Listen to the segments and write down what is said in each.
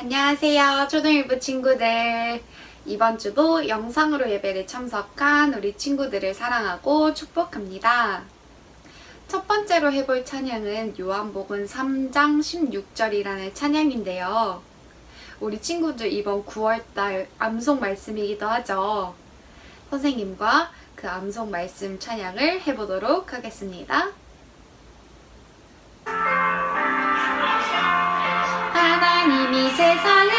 안녕하세요, 초등일부 친구들. 이번 주도 영상으로 예배를 참석한 우리 친구들을 사랑하고 축복합니다. 첫 번째로 해볼 찬양은 요한복음 3장 16절이라는 찬양인데요. 우리 친구들 이번 9월달 암송 말씀이기도 하죠. 선생님과 그 암송 말씀 찬양을 해보도록 하겠습니다. 하나님이 세상을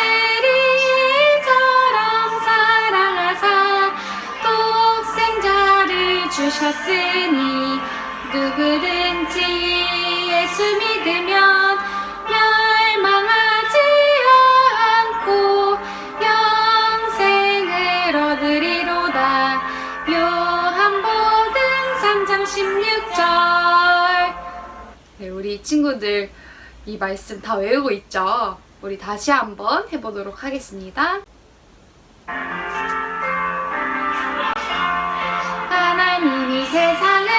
이처럼 사랑하사 독생자를 주셨으니 누구든지 예수 믿으면 멸망하지 않고 영생을 얻으리로다. 요한복음 3장 16절. 네, 우리 친구들 이 말씀 다 외우고 있죠? 우리 다시 한번 해보도록 하겠습니다. 하나님이 세상을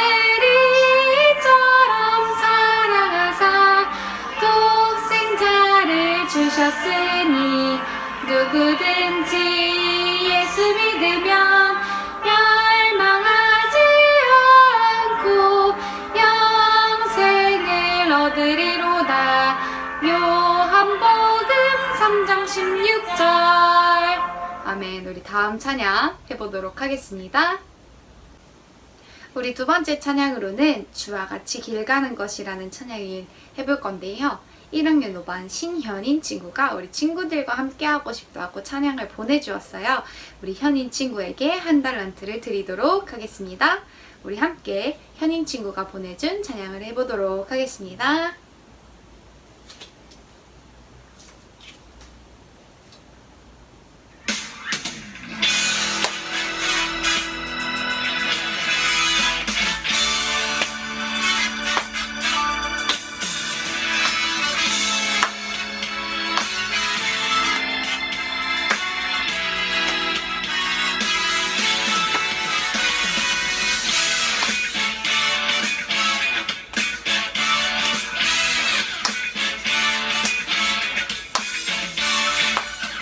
이처럼 사랑하사 독생자를 주셨으니 누구든지 예수 믿으면 멸망하지 않고 영생을 얻으리로다. 요한복음 3장 16절. 아멘. 우리 다음 찬양 해보도록 하겠습니다. 우리 두 번째 찬양으로는 주와 같이 길 가는 것이라는 찬양을 해볼 건데요. 1학년 5반 신현인 친구가 우리 친구들과 함께 하고 싶다고 찬양을 보내주었어요. 우리 현인 친구에게 한 달란트를 드리도록 하겠습니다. 우리 함께 현인 친구가 보내준 찬양을 해보도록 하겠습니다.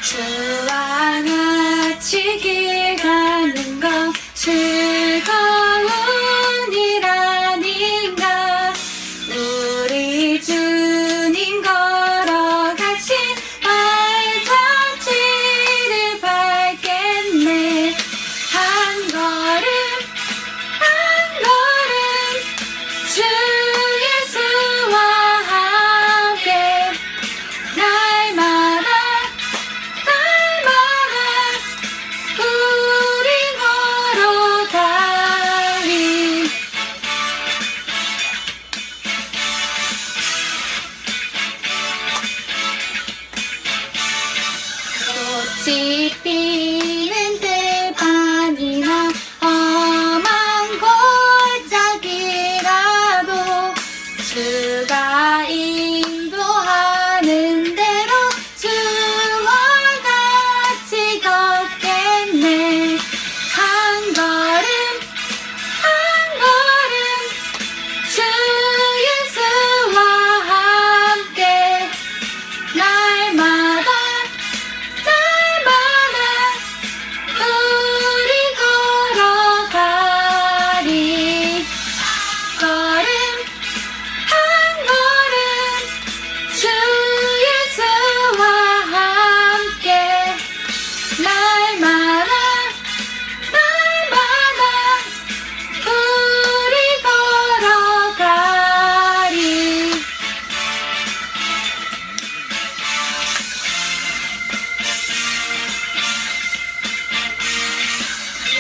주와 같이 길 가는 것 즐거운 일아닌가. 우리 주님 걸어가신 발자취를 밟겠네. 한 걸음 한 걸음 주 예수와 함께 날마다 우리 걸어가리. 꽃이 피는 들판이나 험한 골짜기라도 주가 인도하는 대로 주와 같이 걷겠네. 한 걸음 한 걸음 주 예수와 함께 날마다 우리 걸어가리. 걸음 한 걸음 주 예수와 함께 날마다 우리 걸어가리.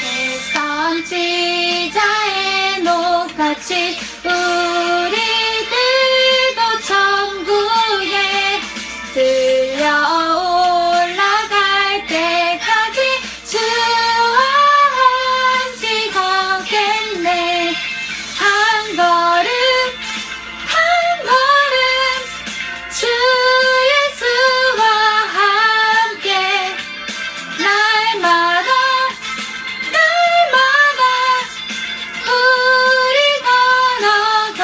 햇선 지자의 녹같이 우리들도 천국에 들려 올라갈 때까지 주와 함께 걷겠네. 한 걸음 한 걸음 주 예수와 함께 날마다 우리 걸어가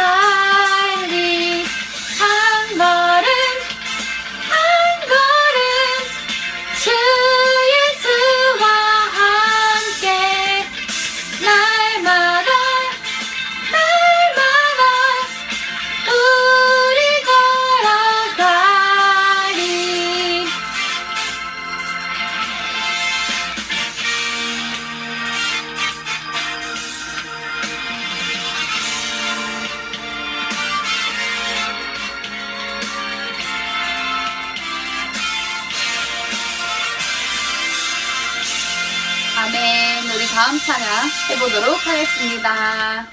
해보도록 하겠습니다.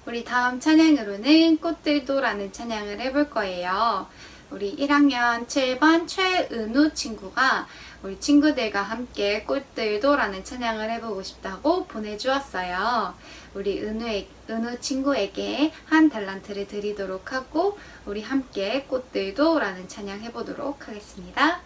우리 다음 찬양으로는 꽃들도라는 찬양을 해볼 거예요. 우리 1학년 7반 최은우 친구가 우리 친구들과 함께 꽃들도라는 찬양을 해보고 싶다고 보내주었어요. 우리 은우 친구에게 한 달란트를 드리도록 하고 우리 함께 꽃들도라는 찬양 해보도록 하겠습니다.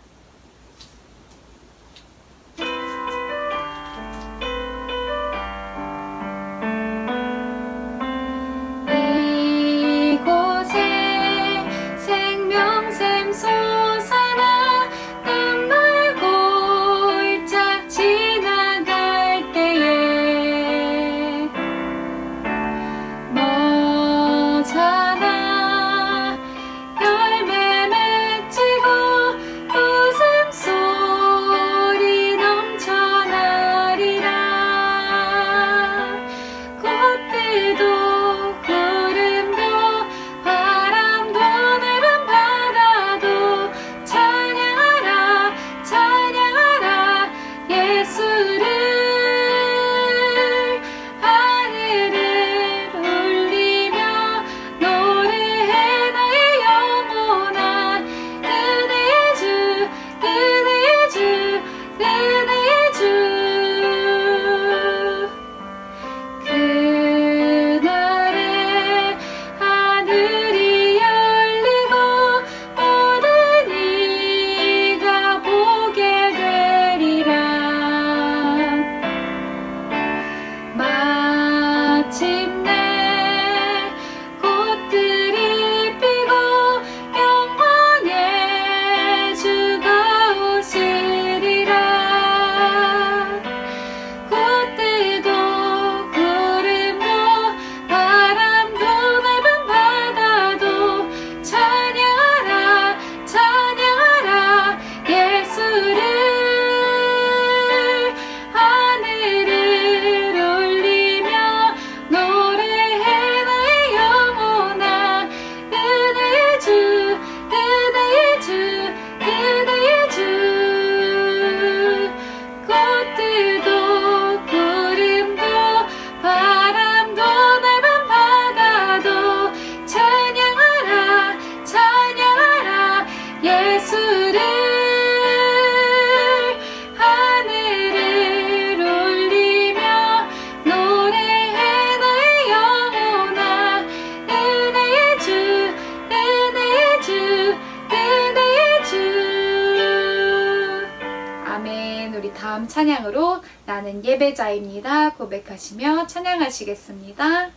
다음 찬양으로 나는 예배자입니다 고백하시며 찬양하시겠습니다.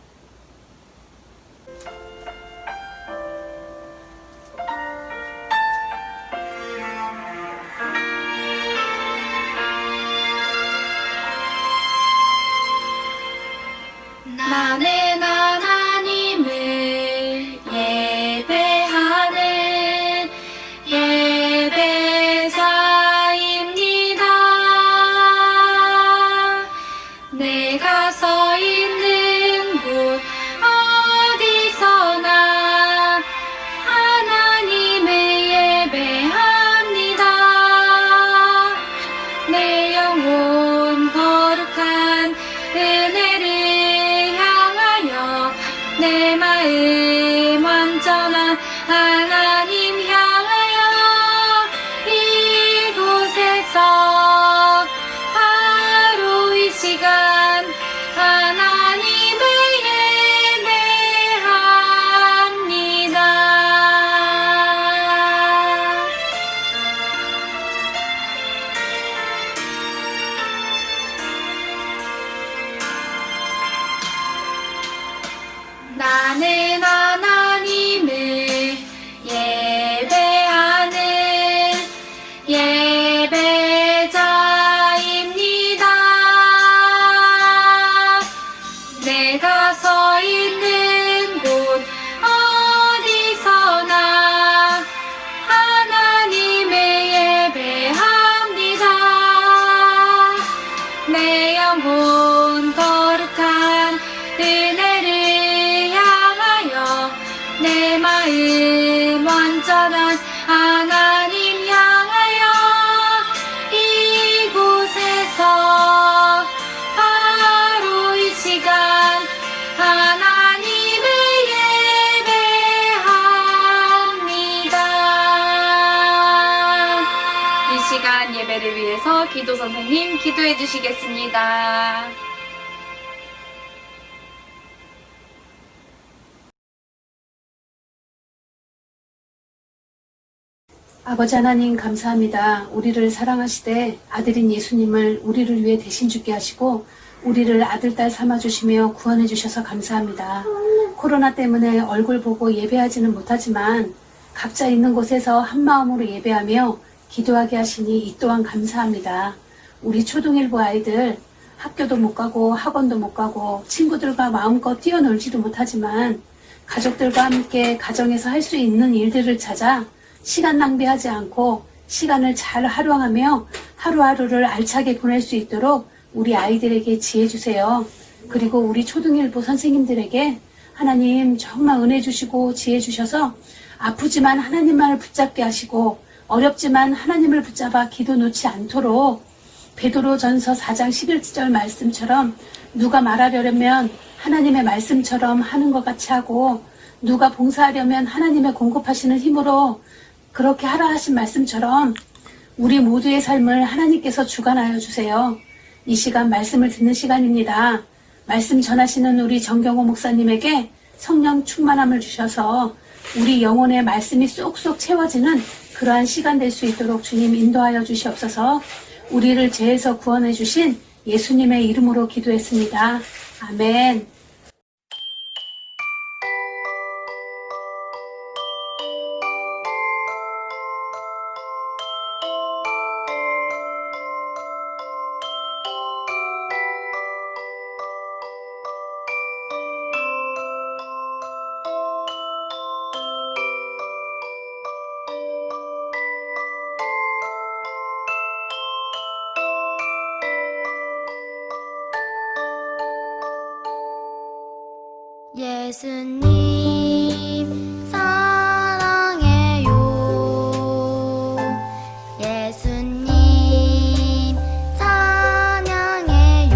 나는 하나님을 예배하는 예배자입니다. 내가 서 있는 곳 어디서나 하나님을 예배합니다. 내 영혼 거룩한 은혜를 향하여 내 마음 완전한 하나님 향하여 이곳에서 바로 이 시간 하나님을 예배합니다. 나는 하나님을 예배하는 예배자입니다. 내가 서 있는 곳 어디서나 하나님을 예배합니다. 내 영혼 거룩한 은혜를 향하여 내 마음 완전한 하나님 향하여 이곳에서 예배를 위해서 기도 선생님 기도해 주시겠습니다. 아버지 하나님 감사합니다. 우리를 사랑하시되 아들인 예수님을 우리를 위해 대신 죽게 하시고 우리를 아들, 딸 삼아주시며 구원해 주셔서 감사합니다. 코로나 때문에 얼굴 보고 예배하지는 못하지만 각자 있는 곳에서 한마음으로 예배하며 기도하게 하시니 이 또한 감사합니다. 우리 초등일부 아이들 학교도 못 가고 학원도 못 가고 친구들과 마음껏 뛰어놀지도 못하지만 가족들과 함께 가정에서 할 수 있는 일들을 찾아 시간 낭비하지 않고 시간을 잘 활용하며 하루하루를 알차게 보낼 수 있도록 우리 아이들에게 지혜 주세요. 그리고 우리 초등일부 선생님들에게 하나님 정말 은혜 주시고 지혜 주셔서 아프지만 하나님만을 붙잡게 하시고 어렵지만 하나님을 붙잡아 기도 놓지 않도록 베드로전서 4장 11절 말씀처럼 누가 말하려면 하나님의 말씀처럼 하는 것 같이 하고 누가 봉사하려면 하나님의 공급하시는 힘으로 그렇게 하라 하신 말씀처럼 우리 모두의 삶을 하나님께서 주관하여 주세요. 이 시간 말씀을 듣는 시간입니다. 말씀 전하시는 우리 정경호 목사님에게 성령 충만함을 주셔서 우리 영혼의 말씀이 쏙쏙 채워지는 그러한 시간 될 수 있도록 주님 인도하여 주시옵소서. 우리를 죄에서 구원해 주신 예수님의 이름으로 기도했습니다. 아멘. 예수님 사랑해요. 예수님 찬양해요.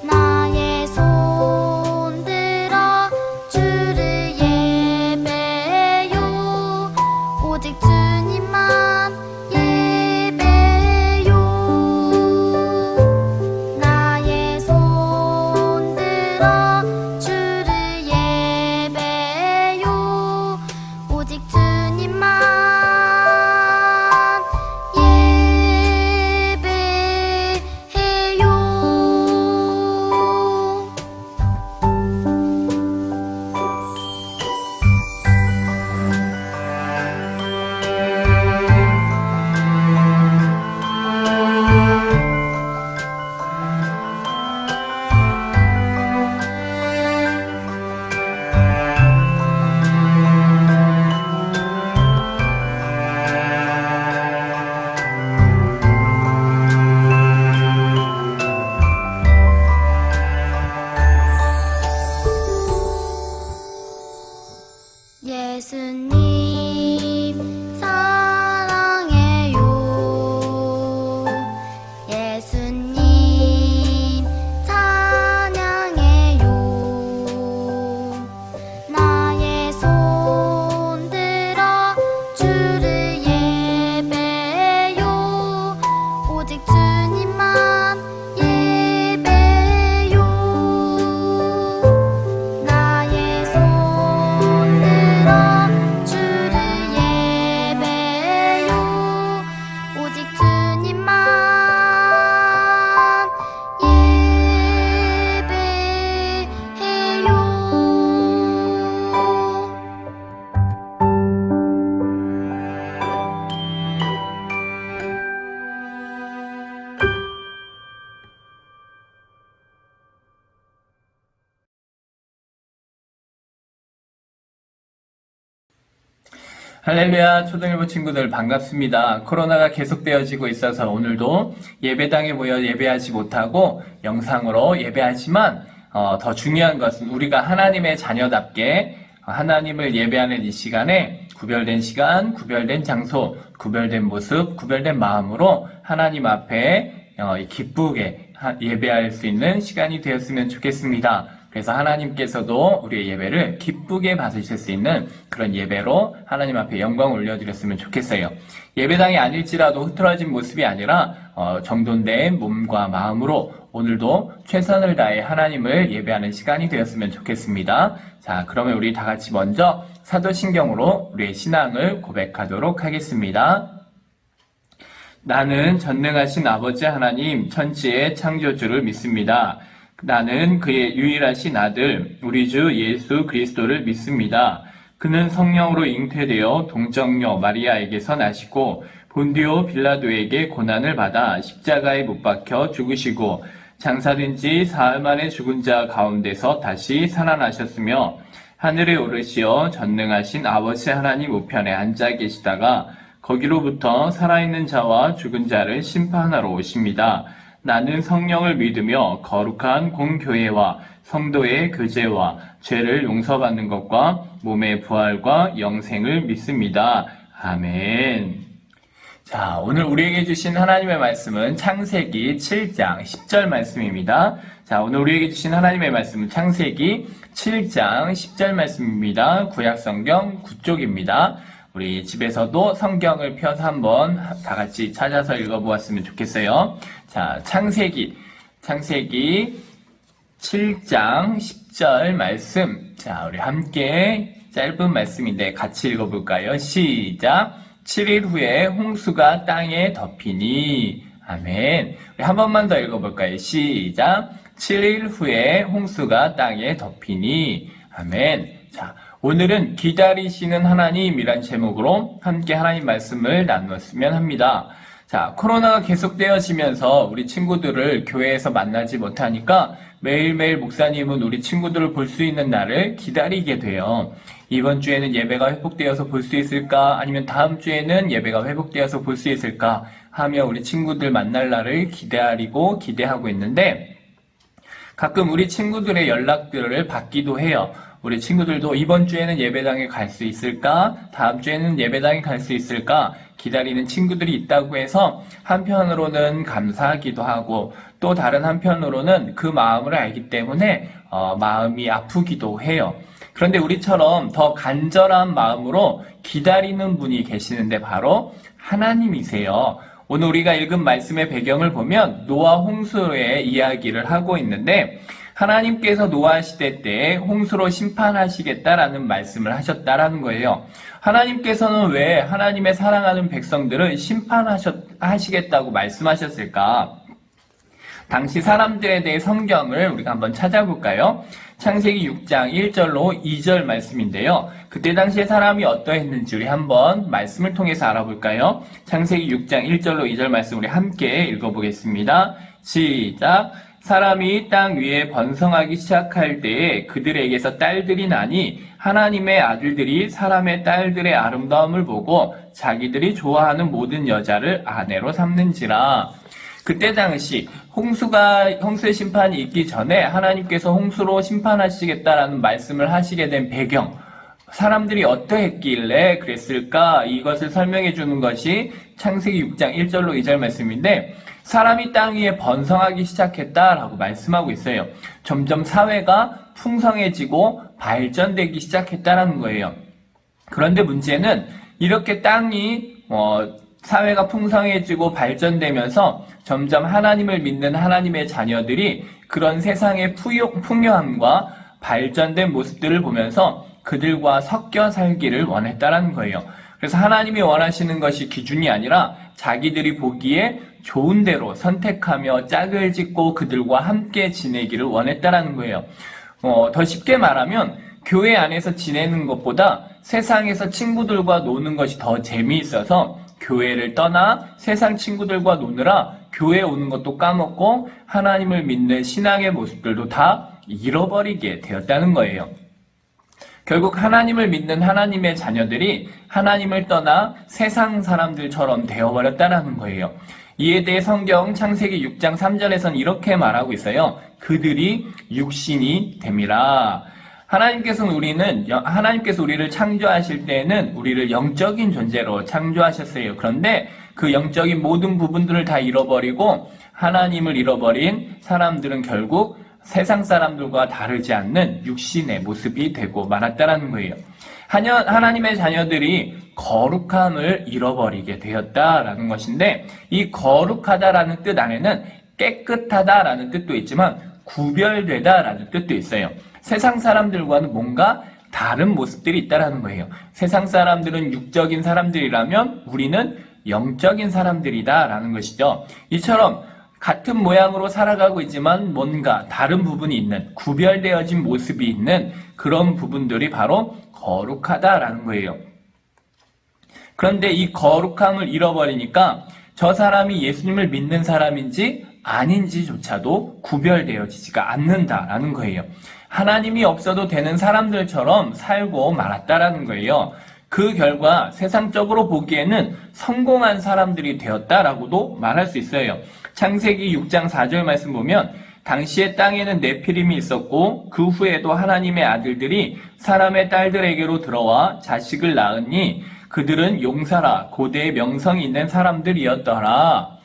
나의 손 들어 주를 예배요. 오직 주님만 예배요. 나의 손 들어 주를 예배요. 오직 주님만 예배해요. 예수님 사랑해요. 예수님 찬양해요. 나의 손 들어 주를 예배요. 오직 주님만 예배요. 나의 손 들어 주를 예배요. 오직 주님만 예배해요. 할렐루야, 초등일부 친구들 반갑습니다. 코로나가 계속되어지고 있어서 오늘도 예배당에 모여 예배하지 못하고 영상으로 예배하지만 더 중요한 것은 우리가 하나님의 자녀답게 하나님을 예배하는 이 시간에 구별된 시간, 구별된 장소, 구별된 모습, 구별된 마음으로 하나님 앞에 기쁘게 예배할 수 있는 시간이 되었으면 좋겠습니다. 그래서 하나님께서도 우리의 예배를 기쁘게 받으실 수 있는 그런 예배로 하나님 앞에 영광 올려드렸으면 좋겠어요. 예배당이 아닐지라도 흐트러진 모습이 아니라 정돈된 몸과 마음으로 오늘도 최선을 다해 하나님을 예배하는 시간이 되었으면 좋겠습니다. 자, 그러면 우리 다 같이 먼저 사도신경으로 우리의 신앙을 고백하도록 하겠습니다. 나는 전능하신 아버지 하나님 천지의 창조주를 믿습니다. 나는 그의 유일하신 아들 우리 주 예수 그리스도를 믿습니다. 그는 성령으로 잉태되어 동정녀 마리아에게서 나시고 본디오 빌라도에게 고난을 받아 십자가에 못 박혀 죽으시고 장사된 지 사흘 만에 죽은 자 가운데서 다시 살아나셨으며 하늘에 오르시어 전능하신 아버지 하나님 우편에 앉아 계시다가 거기로부터 살아있는 자와 죽은 자를 심판하러 오십니다. 나는 성령을 믿으며 거룩한 공교회와 성도의 교제와 죄를 용서받는 것과 몸의 부활과 영생을 믿습니다. 아멘. 자, 오늘 우리에게 주신 하나님의 말씀은 창세기 7장 10절 말씀입니다. 자, 오늘 우리에게 주신 하나님의 말씀은 창세기 7장 10절 말씀입니다. 구약성경 9쪽입니다. 우리 집에서도 성경을 펴서 한번 다 같이 찾아서 읽어보았으면 좋겠어요. 자, 창세기 7장 10절 말씀. 자, 우리 함께 짧은 말씀인데 같이 읽어볼까요? 시작. 7일 후에 홍수가 땅에 덮이니. 아멘. 우리 한 번만 더 읽어볼까요? 시작. 7일 후에 홍수가 땅에 덮이니. 아멘. 자, 오늘은 기다리시는 하나님이란 제목으로 함께 하나님 말씀을 나누었으면 합니다. 자, 코로나가 계속되어지면서 우리 친구들을 교회에서 만나지 못하니까 매일매일 목사님은 우리 친구들을 볼 수 있는 날을 기다리게 돼요. 이번 주에는 예배가 회복되어서 볼 수 있을까? 아니면 다음 주에는 예배가 회복되어서 볼 수 있을까? 하며 우리 친구들 만날 날을 기대하고 있는데 가끔 우리 친구들의 연락들을 받기도 해요. 우리 친구들도 이번 주에는 예배당에 갈 수 있을까? 다음 주에는 예배당에 갈 수 있을까? 기다리는 친구들이 있다고 해서 한편으로는 감사하기도 하고 또 다른 한편으로는 그 마음을 알기 때문에 마음이 아프기도 해요. 그런데 우리처럼 더 간절한 마음으로 기다리는 분이 계시는데 바로 하나님이세요. 오늘 우리가 읽은 말씀의 배경을 보면 노아 홍수의 이야기를 하고 있는데 하나님께서 노아 시대 때 홍수로 심판하시겠다라는 말씀을 하셨다라는 거예요. 하나님께서는 왜 하나님의 사랑하는 백성들을 심판하시겠다고 말씀하셨을까? 당시 사람들에 대해 성경을 우리가 한번 찾아볼까요? 창세기 6장 1절로 2절 말씀인데요. 그때 당시에 사람이 어떠했는지 우리 한번 말씀을 통해서 알아볼까요? 창세기 6장 1절로 2절 말씀 우리 함께 읽어보겠습니다. 시작! 사람이 땅 위에 번성하기 시작할 때에 그들에게서 딸들이 나니 하나님의 아들들이 사람의 딸들의 아름다움을 보고 자기들이 좋아하는 모든 여자를 아내로 삼는지라. 그때 당시 홍수의 심판이 있기 전에 하나님께서 홍수로 심판하시겠다라는 말씀을 하시게 된 배경, 사람들이 어떠했길래 그랬을까? 이것을 설명해 주는 것이 창세기 6장 1절로 2절 말씀인데 사람이 땅 위에 번성하기 시작했다라고 말씀하고 있어요. 점점 사회가 풍성해지고 발전되기 시작했다라는 거예요. 그런데 문제는 이렇게 땅이 사회가 풍성해지고 발전되면서 점점 하나님을 믿는 하나님의 자녀들이 그런 세상의 풍요함과 발전된 모습들을 보면서 그들과 섞여 살기를 원했다라는 거예요. 그래서 하나님이 원하시는 것이 기준이 아니라 자기들이 보기에 좋은 대로 선택하며 짝을 짓고 그들과 함께 지내기를 원했다라는 거예요. 더 쉽게 말하면 교회 안에서 지내는 것보다 세상에서 친구들과 노는 것이 더 재미있어서 교회를 떠나 세상 친구들과 노느라 교회에 오는 것도 까먹고 하나님을 믿는 신앙의 모습들도 다 잃어버리게 되었다는 거예요. 결국 하나님을 믿는 하나님의 자녀들이 하나님을 떠나 세상 사람들처럼 되어버렸다는 거예요. 이에 대해 성경 창세기 6장 3절에서는 이렇게 말하고 있어요. 그들이 육신이 됨이라. 하나님께서 우리를 창조하실 때에는 우리를 영적인 존재로 창조하셨어요. 그런데 그 영적인 모든 부분들을 다 잃어버리고 하나님을 잃어버린 사람들은 결국 세상 사람들과 다르지 않는 육신의 모습이 되고 말았다라는 거예요. 하나님의 자녀들이 거룩함을 잃어버리게 되었다라는 것인데, 이 거룩하다라는 뜻 안에는 깨끗하다라는 뜻도 있지만 구별되다라는 뜻도 있어요. 세상 사람들과는 뭔가 다른 모습들이 있다라는 거예요. 세상 사람들은 육적인 사람들이라면 우리는 영적인 사람들이다라는 것이죠. 이처럼 같은 모양으로 살아가고 있지만 뭔가 다른 부분이 있는, 구별되어진 모습이 있는 그런 부분들이 바로 거룩하다라는 거예요. 그런데 이 거룩함을 잃어버리니까 저 사람이 예수님을 믿는 사람인지 아닌지조차도 구별되어지지가 않는다라는 거예요. 하나님이 없어도 되는 사람들처럼 살고 말았다라는 거예요. 그 결과 세상적으로 보기에는 성공한 사람들이 되었다라고도 말할 수 있어요. 창세기 6장 4절 말씀 보면 당시에 땅에는 네피림이 있었고 그 후에도 하나님의 아들들이 사람의 딸들에게로 들어와 자식을 낳으니 그들은 용사라 고대의 명성이 있는 사람들이었더라.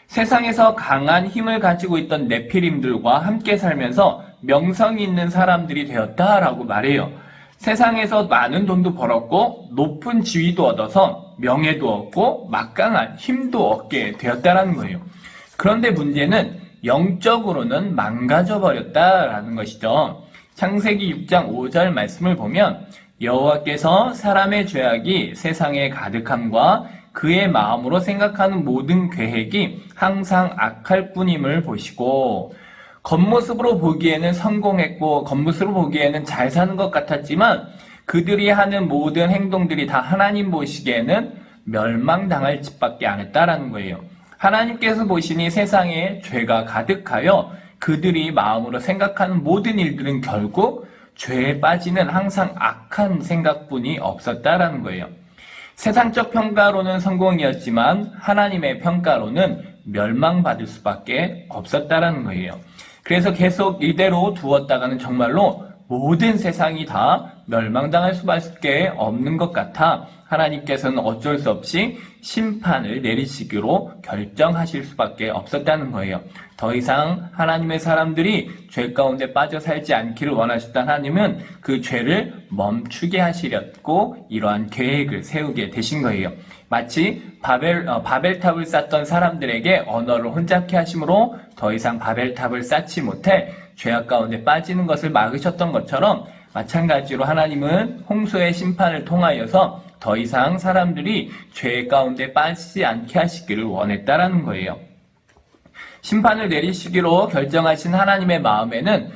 세상에서 강한 힘을 가지고 있던 네피림들과 함께 살면서 명성이 있는 사람들이 되었다라고 말해요. 세상에서 많은 돈도 벌었고 높은 지위도 얻어서 명예도 얻고 막강한 힘도 얻게 되었다라는 거예요. 그런데 문제는 영적으로는 망가져 버렸다라는 것이죠. 창세기 6장 5절 말씀을 보면 여호와께서 사람의 죄악이 세상에 가득함과 그의 마음으로 생각하는 모든 계획이 항상 악할 뿐임을 보시고, 겉모습으로 보기에는 성공했고 겉모습으로 보기에는 잘 사는 것 같았지만 그들이 하는 모든 행동들이 다 하나님 보시기에는 멸망당할 짓밖에 안 했다라는 거예요. 하나님께서 보시니 세상에 죄가 가득하여 그들이 마음으로 생각하는 모든 일들은 결국 죄에 빠지는 항상 악한 생각뿐이 없었다라는 거예요. 세상적 평가로는 성공이었지만 하나님의 평가로는 멸망받을 수밖에 없었다라는 거예요. 그래서 계속 이대로 두었다가는 정말로 모든 세상이 다 멸망당할 수밖에 없는 것 같아 하나님께서는 어쩔 수 없이 심판을 내리시기로 결정하실 수밖에 없었다는 거예요. 더 이상 하나님의 사람들이 죄 가운데 빠져 살지 않기를 원하셨던 하나님은 그 죄를 멈추게 하시려고 이러한 계획을 세우게 되신 거예요. 마치 바벨탑을 쌓던 사람들에게 언어를 혼잡케 하심으로 더 이상 바벨탑을 쌓지 못해 죄악 가운데 빠지는 것을 막으셨던 것처럼 마찬가지로 하나님은 홍수의 심판을 통하여서 더 이상 사람들이 죄 가운데 빠지지 않게 하시기를 원했다라는 거예요. 심판을 내리시기로 결정하신 하나님의 마음에는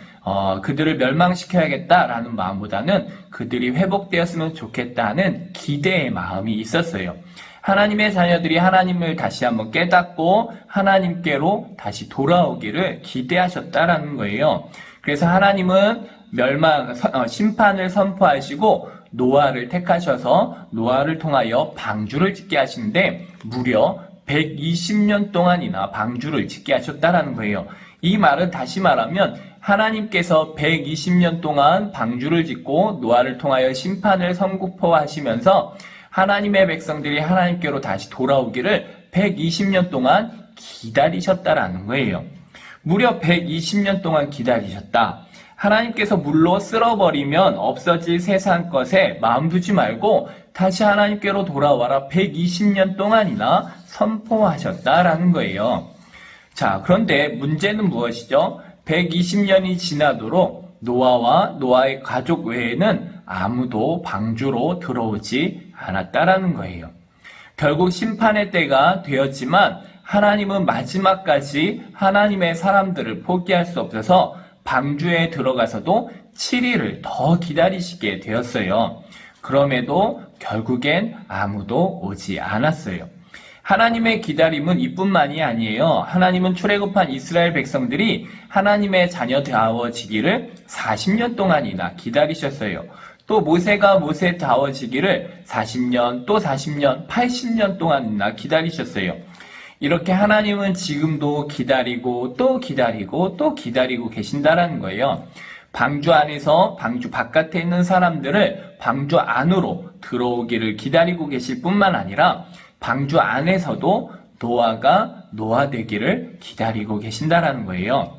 그들을 멸망시켜야겠다라는 마음보다는 그들이 회복되었으면 좋겠다는 기대의 마음이 있었어요. 하나님의 자녀들이 하나님을 다시 한번 깨닫고 하나님께로 다시 돌아오기를 기대하셨다라는 거예요. 그래서 하나님은 심판을 선포하시고 노아를 택하셔서 노아를 통하여 방주를 짓게 하시는데 무려 120년 동안이나 방주를 짓게 하셨다라는 거예요. 이 말은 다시 말하면 하나님께서 120년 동안 방주를 짓고 노아를 통하여 심판을 선포하시면서 하나님의 백성들이 하나님께로 다시 돌아오기를 120년 동안 기다리셨다라는 거예요. 무려 120년 동안 기다리셨다. 하나님께서 물로 쓸어버리면 없어질 세상 것에 마음 두지 말고 다시 하나님께로 돌아와라 120년 동안이나 선포하셨다라는 거예요. 자, 그런데 문제는 무엇이죠? 120년이 지나도록 노아와 노아의 가족 외에는 아무도 방주로 들어오지 않았다라는 거예요. 결국 심판의 때가 되었지만 하나님은 마지막까지 하나님의 사람들을 포기할 수 없어서 방주에 들어가서도 7일을 더 기다리시게 되었어요. 그럼에도 결국엔 아무도 오지 않았어요. 하나님의 기다림은 이뿐만이 아니에요. 하나님은 출애굽한 이스라엘 백성들이 하나님의 자녀다워지기를 40년 동안이나 기다리셨어요. 또 모세가 모세다워지기를 40년, 또 40년, 80년 동안이나 기다리셨어요. 이렇게 하나님은 지금도 기다리고 또 기다리고 또 기다리고 계신다라는 거예요. 방주 안에서 방주 바깥에 있는 사람들을 방주 안으로 들어오기를 기다리고 계실 뿐만 아니라 방주 안에서도 노아가 노아되기를 기다리고 계신다라는 거예요.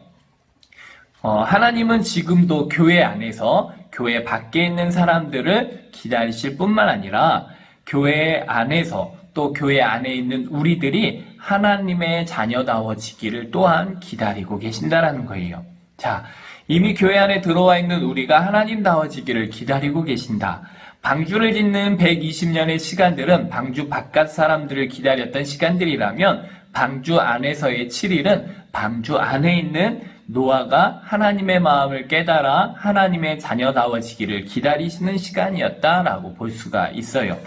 하나님은 지금도 교회 안에서 교회 밖에 있는 사람들을 기다리실 뿐만 아니라 교회 안에서 또 교회 안에 있는 우리들이 하나님의 자녀다워지기를 또한 기다리고 계신다라는 거예요. 자, 이미 교회 안에 들어와 있는 우리가 하나님다워지기를 기다리고 계신다. 방주를 짓는 120년의 시간들은 방주 바깥 사람들을 기다렸던 시간들이라면 방주 안에서의 7일은 방주 안에 있는 노아가 하나님의 마음을 깨달아 하나님의 자녀다워지기를 기다리시는 시간이었다라고 볼 수가 있어요.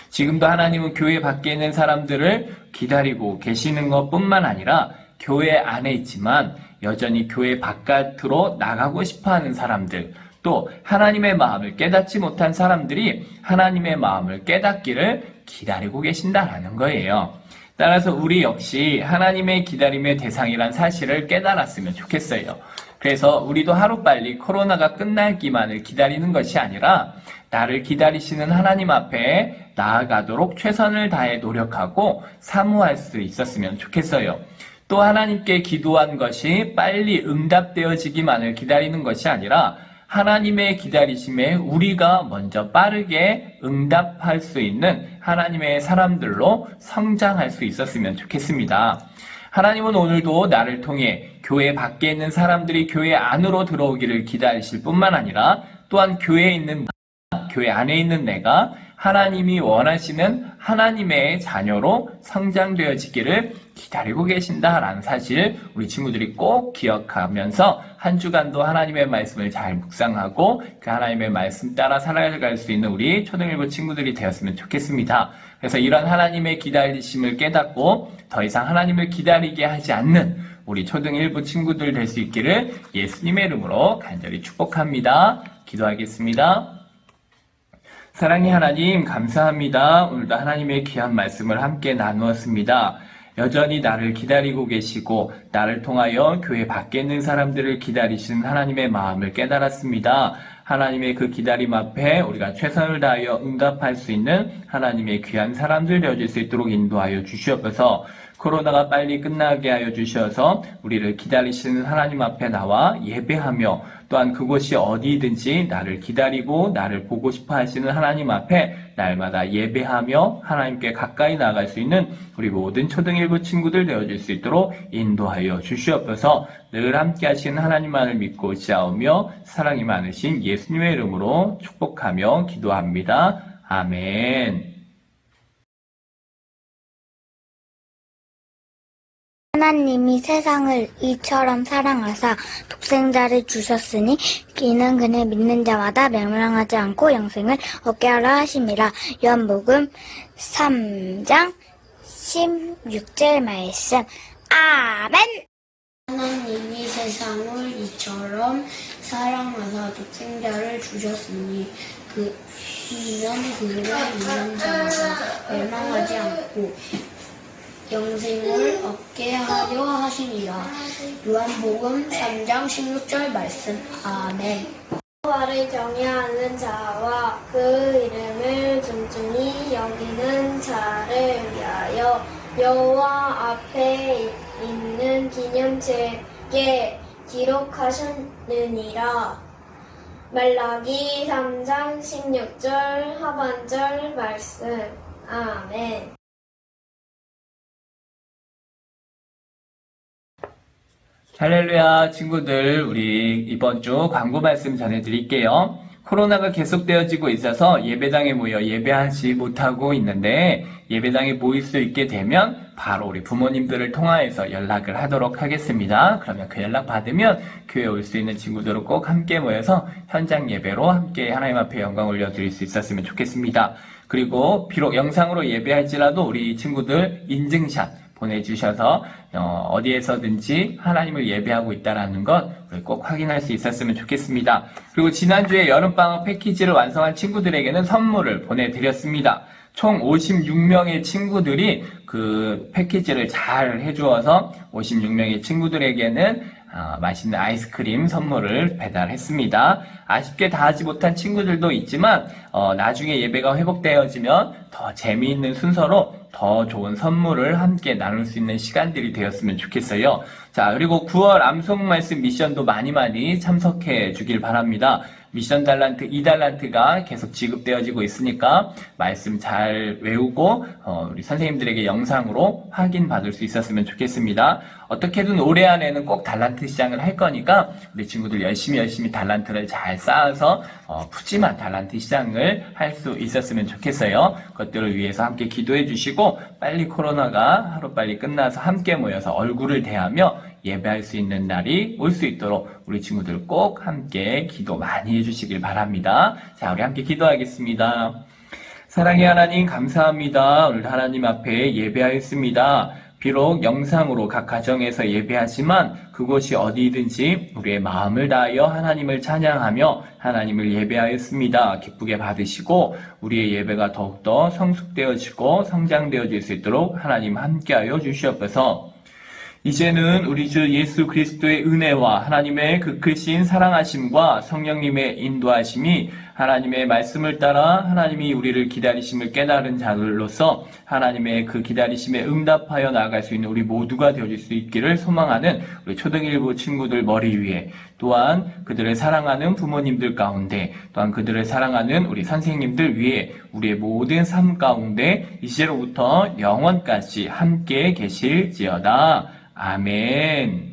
지금도 하나님은 교회 밖에 있는 사람들을 기다리고 계시는 것뿐만 아니라 교회 안에 있지만 여전히 교회 바깥으로 나가고 싶어하는 사람들, 또 하나님의 마음을 깨닫지 못한 사람들이 하나님의 마음을 깨닫기를 기다리고 계신다라는 거예요. 따라서 우리 역시 하나님의 기다림의 대상이란 사실을 깨달았으면 좋겠어요. 그래서 우리도 하루빨리 코로나가 끝나기만을 기다리는 것이 아니라 나를 기다리시는 하나님 앞에 나아가도록 최선을 다해 노력하고 사모할 수 있었으면 좋겠어요. 또 하나님께 기도한 것이 빨리 응답되어지기만을 기다리는 것이 아니라 하나님의 기다리심에 우리가 먼저 빠르게 응답할 수 있는 하나님의 사람들로 성장할 수 있었으면 좋겠습니다. 하나님은 오늘도 나를 통해 교회 밖에 있는 사람들이 교회 안으로 들어오기를 기다리실 뿐만 아니라 또한 교회 안에 있는 내가 하나님이 원하시는 하나님의 자녀로 성장되어지기를 기다리고 계신다라는 사실 우리 친구들이 꼭 기억하면서 한 주간도 하나님의 말씀을 잘 묵상하고 그 하나님의 말씀 따라 살아갈 수 있는 우리 초등일부 친구들이 되었으면 좋겠습니다. 그래서 이런 하나님의 기다리심을 깨닫고 더 이상 하나님을 기다리게 하지 않는 우리 초등일부 친구들 될 수 있기를 예수님의 이름으로 간절히 축복합니다. 기도하겠습니다. 사랑의 하나님 감사합니다. 오늘도 하나님의 귀한 말씀을 함께 나누었습니다. 여전히 나를 기다리고 계시고 나를 통하여 교회 밖에 있는 사람들을 기다리시는 하나님의 마음을 깨달았습니다. 하나님의 그 기다림 앞에 우리가 최선을 다하여 응답할 수 있는 하나님의 귀한 사람들 되어질 수 있도록 인도하여 주시옵소서. 코로나가 빨리 끝나게 하여 주셔서 우리를 기다리시는 하나님 앞에 나와 예배하며 또한 그곳이 어디든지 나를 기다리고 나를 보고 싶어 하시는 하나님 앞에 날마다 예배하며 하나님께 가까이 나아갈 수 있는 우리 모든 초등일부 친구들 되어줄 수 있도록 인도하여 주시옵소서. 늘 함께 하시는 하나님만을 믿고 지아오며 사랑이 많으신 예수님의 이름으로 축복하며 기도합니다. 아멘. 하나님이 세상을 이처럼 사랑하사 독생자를 주셨으니 이는 그를 믿는 자마다 멸망하지 않고 영생을 얻게 하라 하심이라. 요한복음 3장 16절 말씀. 아멘. 하나님이 세상을 이처럼 사랑하사 독생자를 주셨으니 이는 그를 믿는 자마다 멸망하지 않고 영생을 얻게 하려 하시니라. 요한복음 3장 16절 말씀. 아멘. 여호와를 경외하는 자와 그 이름을 존중히 여기는 자를 위하여 여호와 앞에 있는 기념책에 기록하셨느니라. 말라기 3장 16절 하반절 말씀. 아멘. 할렐루야 친구들, 우리 이번 주 광고 말씀 전해드릴게요. 코로나가 계속되어지고 있어서 예배당에 모여 예배하지 못하고 있는데 예배당에 모일 수 있게 되면 바로 우리 부모님들을 통화해서 연락을 하도록 하겠습니다. 그러면 그 연락 받으면 교회에 올 수 있는 친구들은 꼭 함께 모여서 현장 예배로 함께 하나님 앞에 영광 올려드릴 수 있었으면 좋겠습니다. 그리고 비록 영상으로 예배할지라도 우리 친구들 인증샷 보내주셔서 어디에서든지 하나님을 예배하고 있다는 것 우리 꼭 확인할 수 있었으면 좋겠습니다. 그리고 지난주에 여름방학 패키지를 완성한 친구들에게는 선물을 보내드렸습니다. 총 56명의 친구들이 그 패키지를 잘 해주어서 56명의 친구들에게는 맛있는 아이스크림 선물을 배달했습니다. 아쉽게 다 하지 못한 친구들도 있지만 나중에 예배가 회복되어지면 더 재미있는 순서로 더 좋은 선물을 함께 나눌 수 있는 시간들이 되었으면 좋겠어요. 자, 그리고 9월 암송 말씀 미션도 많이 참석해 주길 바랍니다. 미션 달란트 2달란트가 계속 지급되어지고 있으니까 말씀 잘 외우고 우리 선생님들에게 영상으로 확인받을 수 있었으면 좋겠습니다. 어떻게든 올해 안에는 꼭 달란트 시장을 할 거니까 우리 친구들 열심히 달란트를 잘 쌓아서 푸짐한 달란트 시장을 할 수 있었으면 좋겠어요. 그것들을 위해서 함께 기도해 주시고 빨리 코로나가 하루빨리 끝나서 함께 모여서 얼굴을 대하며 예배할 수 있는 날이 올 수 있도록 우리 친구들 꼭 함께 기도 많이 해주시길 바랍니다. 자, 우리 함께 기도하겠습니다. 사랑의 하나님 감사합니다. 오늘 하나님 앞에 예배하였습니다. 비록 영상으로 각 가정에서 예배하지만 그곳이 어디든지 우리의 마음을 다하여 하나님을 찬양하며 하나님을 예배하였습니다. 기쁘게 받으시고 우리의 예배가 더욱더 성숙되어지고 성장되어질 수 있도록 하나님 함께하여 주시옵소서. 이제는 우리 주 예수 그리스도의 은혜와 하나님의 그 크신 사랑하심과 성령님의 인도하심이 하나님의 말씀을 따라 하나님이 우리를 기다리심을 깨달은 자들로서 하나님의 그 기다리심에 응답하여 나아갈 수 있는 우리 모두가 되어질 수 있기를 소망하는 우리 초등일부 친구들 머리 위에, 또한 그들을 사랑하는 부모님들 가운데, 또한 그들을 사랑하는 우리 선생님들 위에 우리의 모든 삶 가운데 이제로부터 영원까지 함께 계실지어다. 아멘.